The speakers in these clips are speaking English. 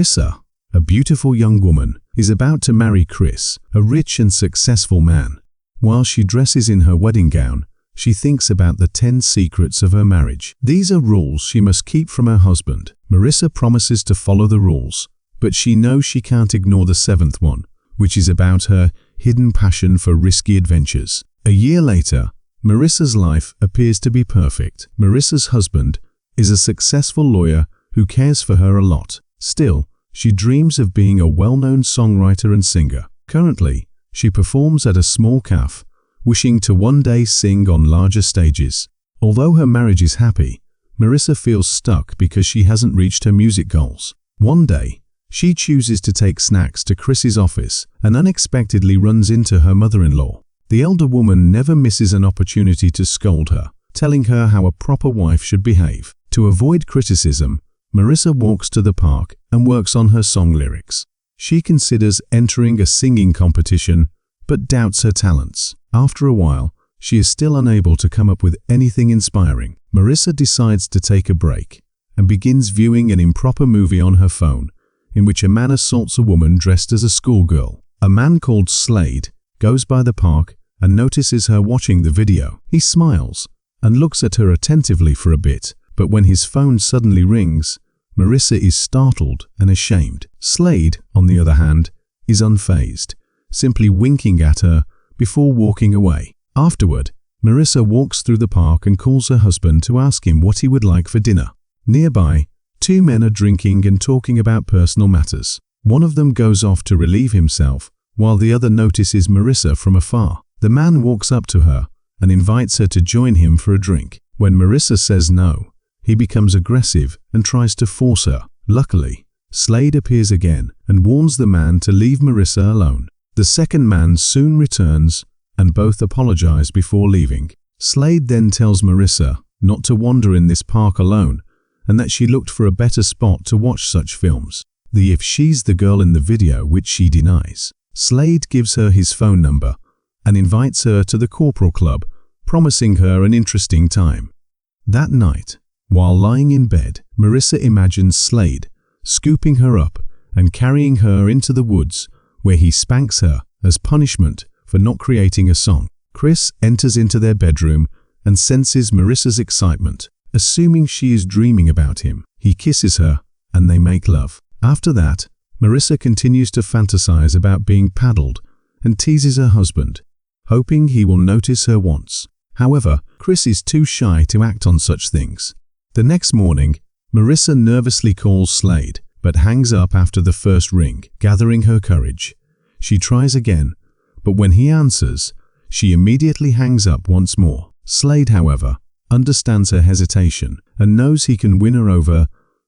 Marissa, a beautiful young woman, is about to marry Chris, a rich and successful man. While she dresses in her wedding gown, she thinks about the 10 secrets of her marriage. These are rules she must keep from her husband. Marissa promises to follow the rules, but she knows she can't ignore the 7th one, which is about her hidden passion for risky adventures. A year later, Marissa's life appears to be perfect. Marissa's husband is a successful lawyer who cares for her a lot. Still, she dreams of being a well-known songwriter and singer. Currently, she performs at a small cafe, wishing to one day sing on larger stages. Although her marriage is happy, Marissa feels stuck because she hasn't reached her music goals. One day, she chooses to take snacks to Chris's office and unexpectedly runs into her mother-in-law. The elder woman never misses an opportunity to scold her, telling her how a proper wife should behave. To avoid criticism, Marissa walks to the park and works on her song lyrics. She considers entering a singing competition, but doubts her talents. After a while, she is still unable to come up with anything inspiring. Marissa decides to take a break and begins viewing an improper movie on her phone, in which a man assaults a woman dressed as a schoolgirl. A man called Slade goes by the park and notices her watching the video. He smiles and looks at her attentively for a bit, but when his phone suddenly rings, Marissa is startled and ashamed. Slade, on the other hand, is unfazed, simply winking at her before walking away. Afterward, Marissa walks through the park and calls her husband to ask him what he would like for dinner. Nearby, 2 men are drinking and talking about personal matters. One of them goes off to relieve himself, while the other notices Marissa from afar. The man walks up to her and invites her to join him for a drink. When Marissa says no, he becomes aggressive and tries to force her. Luckily, Slade appears again and warns the man to leave Marissa alone. The second man soon returns and both apologize before leaving. Slade then tells Marissa not to wander in this park alone and that she looked for a better spot to watch such films. If she's the girl in the video, which she denies. Slade gives her his phone number and invites her to the Corporal Club, promising her an interesting time. That night, while lying in bed, Marissa imagines Slade scooping her up and carrying her into the woods, where he spanks her as punishment for not creating a song. Chris enters into their bedroom and senses Marissa's excitement. Assuming she is dreaming about him, he kisses her and they make love. After that, Marissa continues to fantasize about being paddled and teases her husband, hoping he will notice her wants. However, Chris is too shy to act on such things. The next morning, Marissa nervously calls Slade, but hangs up after the first ring. Gathering her courage, she tries again, but when he answers, she immediately hangs up once more. Slade, however, understands her hesitation and knows he can win her over,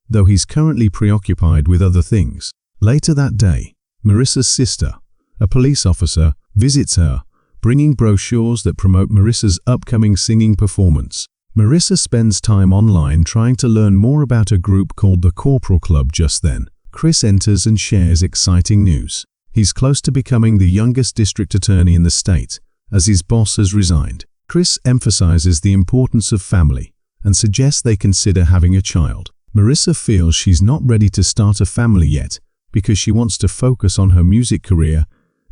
though he's currently preoccupied with other things. Later that day, Marissa's sister, a police officer, visits her, bringing brochures that promote Marissa's upcoming singing performance. Marissa spends time online trying to learn more about a group called the Corporal Club. Just then, Chris enters and shares exciting news. He's close to becoming the youngest district attorney in the state, as his boss has resigned. Chris emphasizes the importance of family and suggests they consider having a child. Marissa feels she's not ready to start a family yet because she wants to focus on her music career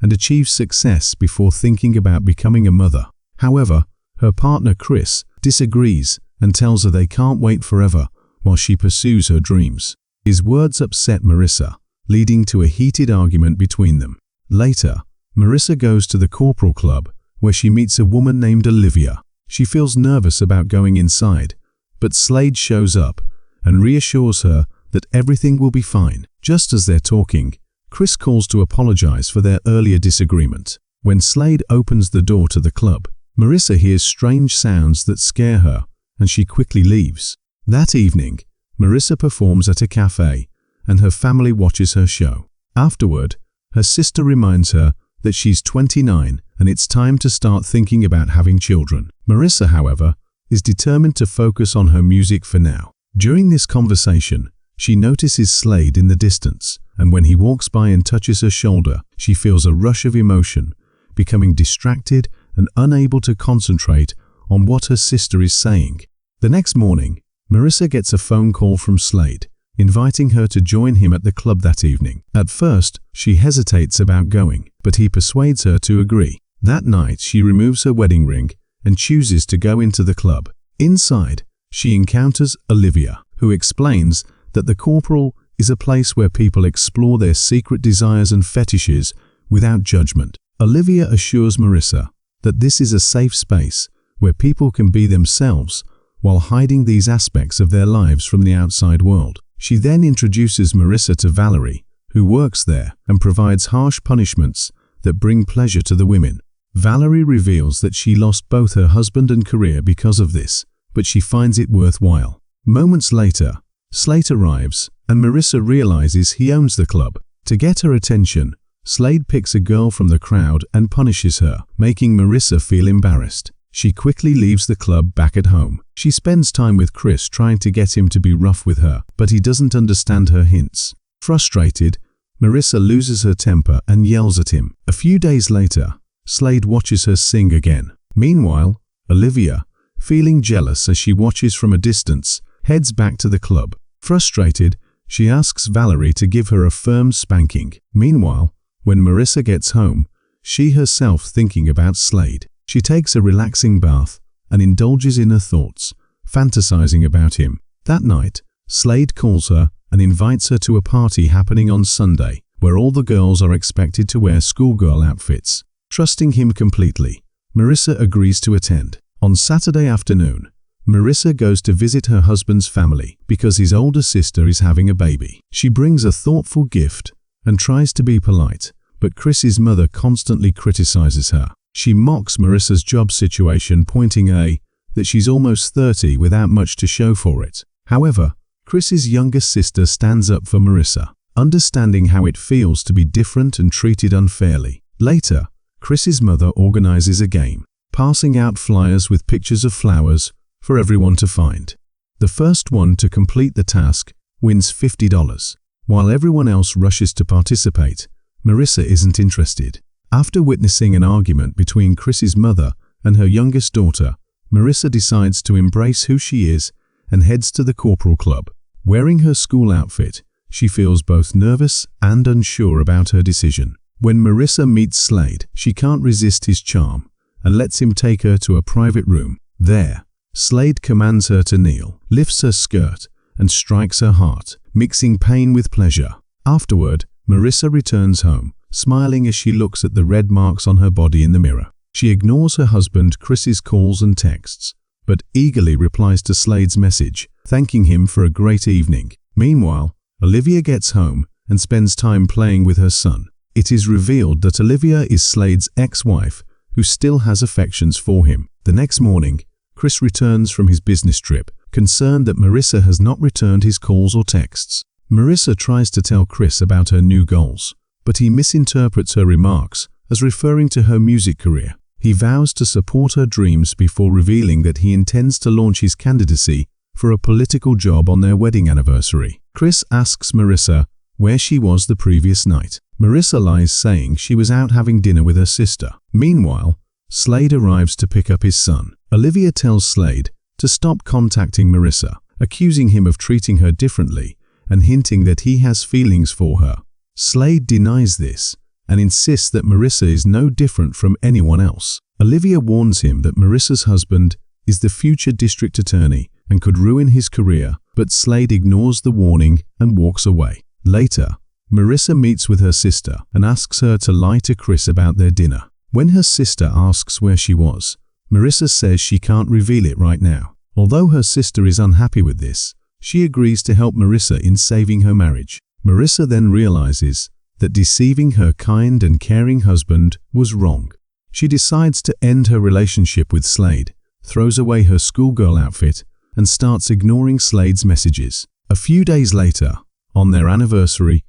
and achieve success before thinking about becoming a mother. However, her partner Chris disagrees and tells her they can't wait forever while she pursues her dreams. His words upset Marissa, leading to a heated argument between them. Later, Marissa goes to the Corporal Club, where she meets a woman named Olivia. She feels nervous about going inside, but Slade shows up and reassures her that everything will be fine. Just as they're talking, Chris calls to apologize for their earlier disagreement. When Slade opens the door to the club, Marissa hears strange sounds that scare her, and she quickly leaves. That evening, Marissa performs at a cafe, and her family watches her show. Afterward, her sister reminds her that she's 29 and it's time to start thinking about having children. Marissa, however, is determined to focus on her music for now. During this conversation, she notices Slade in the distance, and when he walks by and touches her shoulder, she feels a rush of emotion, becoming distracted and unable to concentrate on what her sister is saying. The next morning, Marissa gets a phone call from Slade, inviting her to join him at the club that evening. At first, she hesitates about going, but he persuades her to agree. That night, she removes her wedding ring and chooses to go into the club. Inside, she encounters Olivia, who explains that the Corporal is a place where people explore their secret desires and fetishes without judgment. Olivia assures Marissa that this is a safe space where people can be themselves while hiding these aspects of their lives from the outside world. She then introduces Marissa to Valerie, who works there and provides harsh punishments that bring pleasure to the women. Valerie reveals that she lost both her husband and career because of this, but she finds it worthwhile. Moments later, Slade arrives, and Marissa realizes he owns the club. To get her attention, Slade picks a girl from the crowd and punishes her, making Marissa feel embarrassed. She quickly leaves the club back at home. She spends time with Chris trying to get him to be rough with her, but he doesn't understand her hints. Frustrated, Marissa loses her temper and yells at him. A few days later, Slade watches her sing again. Meanwhile, Olivia, feeling jealous as she watches from a distance, heads back to the club. Frustrated, she asks Valerie to give her a firm spanking. Meanwhile, when Marissa gets home, she herself thinking about Slade. She takes a relaxing bath and indulges in her thoughts, fantasizing about him. That night, Slade calls her and invites her to a party happening on Sunday, where all the girls are expected to wear schoolgirl outfits. Trusting him completely, Marissa agrees to attend. On Saturday afternoon, Marissa goes to visit her husband's family because his older sister is having a baby. She brings a thoughtful gift and tries to be polite, but Chris's mother constantly criticizes her. She mocks Marissa's job situation, pointing out that she's almost 30 without much to show for it. However, Chris's younger sister stands up for Marissa, understanding how it feels to be different and treated unfairly. Later, Chris's mother organizes a game, passing out flyers with pictures of flowers for everyone to find. The first one to complete the task wins $50. While everyone else rushes to participate, Marissa isn't interested. After witnessing an argument between Chris's mother and her youngest daughter, Marissa decides to embrace who she is and heads to the Corporal Club. Wearing her school outfit, she feels both nervous and unsure about her decision. When Marissa meets Slade, she can't resist his charm and lets him take her to a private room. There, Slade commands her to kneel, lifts her skirt, and strikes her heart, mixing pain with pleasure. Afterward, Marissa returns home, smiling as she looks at the red marks on her body in the mirror. She ignores her husband Chris's calls and texts, but eagerly replies to Slade's message, thanking him for a great evening. Meanwhile, Olivia gets home and spends time playing with her son. It is revealed that Olivia is Slade's ex-wife, who still has affections for him. The next morning, Chris returns from his business trip, concerned that Marissa has not returned his calls or texts. Marissa tries to tell Chris about her new goals, but he misinterprets her remarks as referring to her music career. He vows to support her dreams before revealing that he intends to launch his candidacy for a political job on their wedding anniversary. Chris asks Marissa where she was the previous night. Marissa lies, saying she was out having dinner with her sister. Meanwhile, Slade arrives to pick up his son. Olivia tells Slade to stop contacting Marissa, accusing him of treating her differently and hinting that he has feelings for her. Slade denies this and insists that Marissa is no different from anyone else. Olivia warns him that Marissa's husband is the future district attorney and could ruin his career, but Slade ignores the warning and walks away. Later, Marissa meets with her sister and asks her to lie to Chris about their dinner. When her sister asks where she was, Marissa says she can't reveal it right now. Although her sister is unhappy with this, she agrees to help Marissa in saving her marriage. Marissa then realizes that deceiving her kind and caring husband was wrong. She decides to end her relationship with Slade, throws away her schoolgirl outfit, and starts ignoring Slade's messages. A few days later, on their anniversary,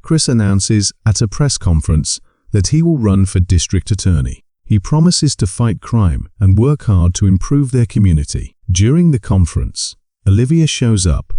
Chris announces at a press conference that he will run for district attorney. He promises to fight crime and work hard to improve their community. During the conference, Olivia shows up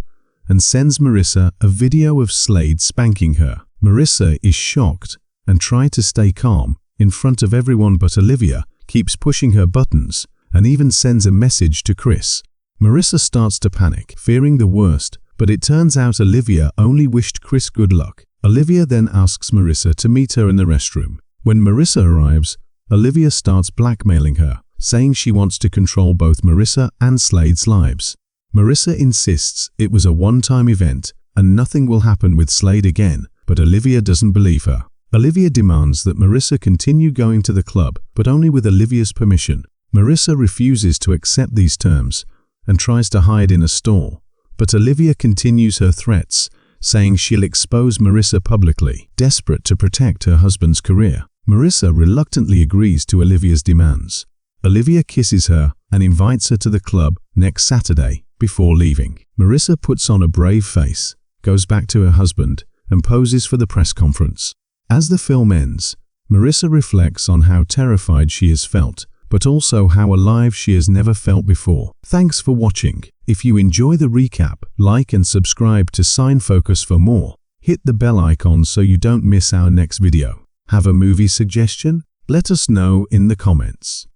and sends Marissa a video of Slade spanking her. Marissa is shocked and tries to stay calm in front of everyone, but Olivia keeps pushing her buttons and even sends a message to Chris. Marissa starts to panic, fearing the worst, But it turns out Olivia only wished Chris good luck. Olivia then asks Marissa to meet her in the restroom. When Marissa arrives, Olivia starts blackmailing her, saying she wants to control both Marissa and Slade's lives. Marissa insists it was a one-time event and nothing will happen with Slade again, but Olivia doesn't believe her. Olivia demands that Marissa continue going to the club, but only with Olivia's permission. Marissa refuses to accept these terms and tries to hide in a stall, but Olivia continues her threats, saying she'll expose Marissa publicly, desperate to protect her husband's career. Marissa reluctantly agrees to Olivia's demands. Olivia kisses her and invites her to the club next Saturday before leaving. Marissa puts on a brave face, goes back to her husband, and poses for the press conference. As the film ends, Marissa reflects on how terrified she has felt, but also how alive she has never felt before. Thanks for watching. If you enjoy the recap, like and subscribe to Sign Focus for more. Hit the bell icon so you don't miss our next video. Have a movie suggestion? Let us know in the comments.